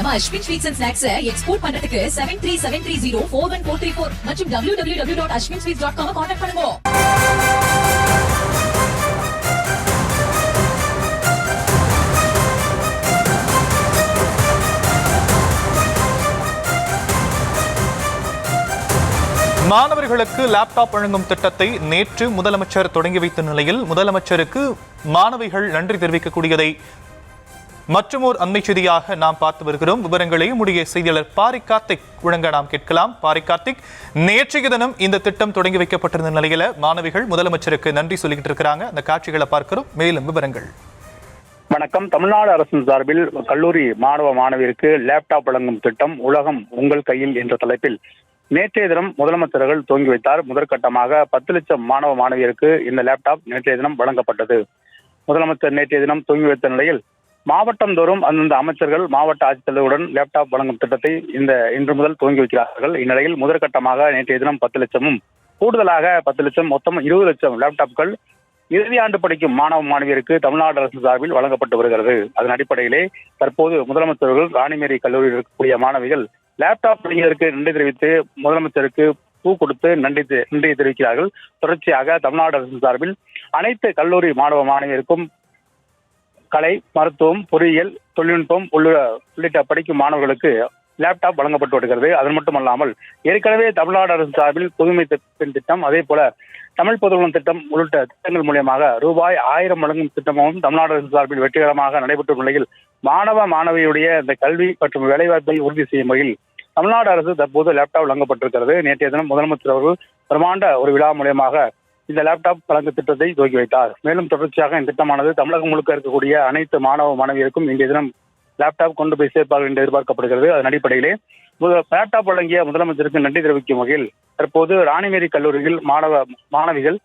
நம்ம Ashwin sweets and snacks export பண்றதுக்கு 7373041434 மற்றும் www.ashwinsweets.com கான்டாக்ட் பண்ணுங்க. மாணவர்களுக்கு லேப்டாப் வழங்கும் திட்டத்தை நேற்று முதலமைச்சர் தொடங்கி வைத்த நிலையில் முதலமைச்சருக்கு மாணவிகள் நன்றி தெரிவிக்கக்கூடியதை மற்றுமோர் அண்மை செய்தியாக நாம் பார்த்து வருகிறோம். விவரங்களை நம்முடைய செய்தியாளர் பாரி கார்த்திக் வழங்க நாம் கேட்கலாம். பாரி கார்த்திக், நேற்றைய தினம் இந்த திட்டம் தொடங்கி வைக்கப்பட்டிருந்த நிலையில மாணவிகள் முதலமைச்சருக்கு நன்றி சொல்லிக்கிட்டு இருக்கிறாங்க. அந்த காட்சிகளை பார்க்கிறோம். மேலும் விவரங்கள். வணக்கம். தமிழ்நாடு அரசின் சார்பில் கல்லூரி மாணவ மாணவியருக்கு லேப்டாப் வழங்கும் திட்டம் உலகம் உங்கள் கையில் என்ற தலைப்பில் நேற்றைய தினம் முதலமைச்சர்கள் துவங்கி வைத்தார். முதற்கட்டமாக 10 லட்சம் மாணவ மாணவியருக்கு இந்த லேப்டாப் நேற்றைய தினம் வழங்கப்பட்டது. முதலமைச்சர் நேற்றைய தினம் துவங்கி வைத்த நிலையில் மாவட்டம் தோறும் அந்தந்த அமைச்சர்கள் மாவட்ட ஆட்சித்தலைவருடன் லேப்டாப் வழங்கும் திட்டத்தை இன்று முதல் துவங்கி வைக்கிறார்கள். இந்நிலையில் முதற்கட்டமாக நேற்றைய தினம் 10 லட்சமும் கூடுதலாக 10 லட்சம் மொத்தம் 20 லட்சம் லேப்டாப்கள் இறுதி ஆண்டு படிக்கும் மாணவ மாணவியருக்கு தமிழ்நாடு அரசு சார்பில் வழங்கப்பட்டு வருகிறது. அதன் அடிப்படையிலே தற்போது முதலமைச்சர்கள் ராணிமேரி கல்லூரியில் இருக்கக்கூடிய மாணவிகள் லேப்டாப் வழங்கியதற்கு நன்றி தெரிவித்து முதலமைச்சருக்கு பூ கொடுத்து நன்றி தெரிவிக்கிறார்கள். தொடர்ச்சியாக தமிழ்நாடு அரசு சார்பில் அனைத்து கல்லூரி மாணவ மாணவியருக்கும் கலை, மருத்துவம், பொறியியல், தொழில்நுட்பம் உள்ளிட்ட படிக்கும் மாணவர்களுக்கு லேப்டாப் வழங்கப்பட்டு வருகிறது. அது மட்டுமல்லாமல் ஏற்கனவே தமிழ்நாடு அரசு சார்பில் புதுமை திட்டம், அதே போல தமிழ் பொதுநலம் திட்டம் உள்ளிட்ட திட்டங்கள் மூலியமாக ரூபாய் 1000 வழங்கும் திட்டமும் தமிழ்நாடு அரசு சார்பில் வெற்றிகரமாக நடைபெற்ற நிலையில் மாணவ மாணவியுடைய இந்த கல்வி மற்றும் வேலைவாய்ப்பை உறுதி செய்யும் வகையில் தமிழ்நாடு அரசு தற்போது லேப்டாப் வழங்கப்பட்டிருக்கிறது. நேற்றைய தினம் முதலமைச்சர் அவர்கள் பிரமாண்ட ஒரு விழா மூலியமாக இந்த லேப்டாப் வழங்கு திட்டத்தை துவக்கி வைத்தார். மேலும் தொடர்ச்சியாக இந்த திட்டமானது தமிழகம் முழுக்க இருக்கக்கூடிய அனைத்து மாணவ மாணவியருக்கும் இன்றைய தினம் லேப்டாப் கொண்டு போய் சேர்ப்பார்கள் என்று எதிர்பார்க்கப்படுகிறது. அதன் அடிப்படையிலே லேப்டாப் வழங்கிய முதலமைச்சருக்கு நன்றி தெரிவிக்கும் வகையில் தற்போது ராணிமேரி கல்லூரியில் மாணவிகள்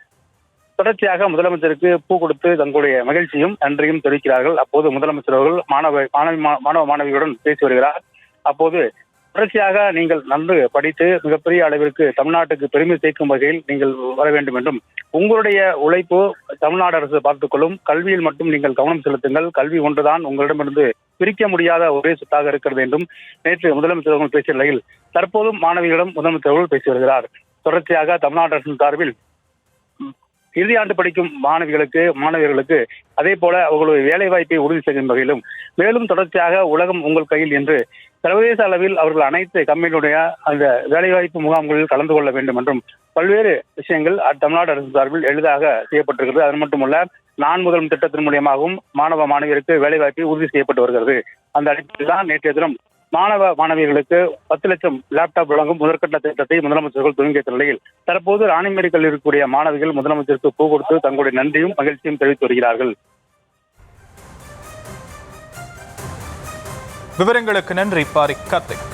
தொடர்ச்சியாக முதலமைச்சருக்கு பூ கொடுத்து தங்களுடைய மகிழ்ச்சியும் நன்றியும் தெரிவிக்கிறார்கள். அப்போது முதலமைச்சர் அவர்கள் மாணவ மாணவிகளுடன் பேசி வருகிறார். அப்போது தொடர்ச்சியாக நீங்கள் நன்கு படித்து மிகப்பெரிய அளவிற்கு தமிழ்நாட்டுக்கு பெருமை சேர்க்கும் வகையில் நீங்கள் வர வேண்டும் என்றும், உங்களுடைய உழைப்பு தமிழ்நாடு அரசு பார்த்துக் கொள்ளும், கல்வியில் மட்டும் நீங்கள் கவனம் செலுத்துங்கள், கல்வி ஒன்றுதான் உங்களிடமிருந்து பிரிக்க முடியாத ஒரே சொத்தாக இருக்கிறது என்றும் நேற்று முதலமைச்சர் அவர்கள் பேசிய நிலையில் தற்போதும் மாணவிகளிடம் முதலமைச்சர் அவர்கள் பேசி வருகிறார். தொடர்ச்சியாக தமிழ்நாடு அரசின் சார்பில் இறுதி ஆண்டு படிக்கும் மாணவியர்களுக்கு அதே போல அவர்களுடைய வேலை வாய்ப்பை உறுதி செய்யும் வகையிலும், மேலும் தொடர்ச்சியாக உலகம் உங்கள் கையில் என்று சர்வதேச அளவில் அவர்கள் அனைத்து கம்பெனியுடைய அந்த வேலைவாய்ப்பு முகாம்களில் கலந்து கொள்ள வேண்டும் என்றும் பல்வேறு விஷயங்கள் தமிழ்நாடு அரசு சார்பில் எளிதாக செய்யப்பட்டிருக்கிறது. அது மட்டுமல்ல, நான் முதல் திட்டத்தின் மூலியமாகவும் மாணவ மாணவியருக்கு வேலைவாய்ப்பை உறுதி செய்யப்பட்டு வருகிறது. அந்த அடிப்படையில் தான் நேற்றைய தினம் மாணவ மாணவியர்களுக்கு 10 லட்சம் லேப்டாப் வழங்கும் முதற்கட்ட திட்டத்தை முதலமைச்சர்கள் துவங்கி வைத்த நிலையில் தற்போது ராணிமேரி கல்லூரியில் இருக்கக்கூடிய மாணவிகள் முதலமைச்சருக்கு பூ கொடுத்து தங்களுடைய நன்றியும் மகிழ்ச்சியும் தெரிவித்து வருகிறார்கள். விவரங்களுக்கு நன்றி பாரி கார்த்திக்.